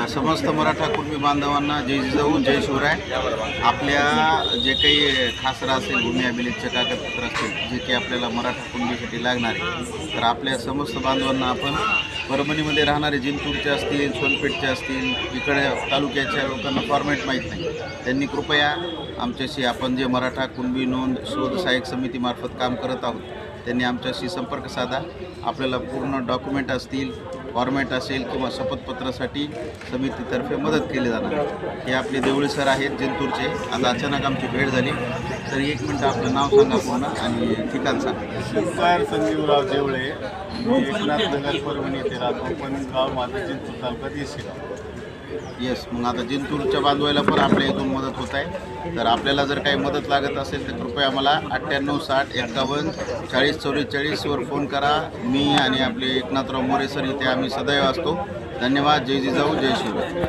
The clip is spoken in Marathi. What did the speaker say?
समस्त मराठा कुणबी बांधवांना जय जिजाऊ जय शिवराय। आपल्या जे काही खासरा असेल, भूमी अभिलेखचे कागदपत्र असतील, जे की आपल्याला मराठा कुणबीसाठी लागणार आहे, तर आपल्या समस्त बांधवांना आपण परभणीमध्ये राहणारे जिंतूरचे असतील, सोनपेठचे असतील, इकडे तालुक्याच्या लोकांना फॉर्मॅट माहीत नाही, त्यांनी कृपया आमच्याशी, आपण जे मराठा कुणबी नोंद शोध सहाय्यक समितीमार्फत काम करत आहोत, त्यांनी आमच्याशी संपर्क साधा। आपल्याला पूर्ण डॉक्युमेंट असतील, फॉर्मॅट असेल किंवा शपथपत्रासाठी समितीतर्फे मदत केली जाणार। हे आपले देवळे सर आहेत जिंतूरचे। आता अचानक आमची भेट झाली, तर 1 मिनटं आपलं नाव सांगा पूर्ण आणि ठिकाण सांगा। शिवकार संजीवराव देवळे, मी एकनाथ नगर परभणी येथे राहतो, पण गाव माझं जिंतूर तालुक्यात येशिगाव। येस, मग आता जिंतूरच्या बांधवायला पण आपल्या इथून मदत होत आहे। तर आपल्याला जर काही मदत लागत असेल तर कृपया मला 98 60 51 40 44 वर फोन करा। मी आणि आपले एकनाथराव मोरे सर इथे आम्ही सदैव असतो। धन्यवाद। जय जिजाऊ जय शिवराय।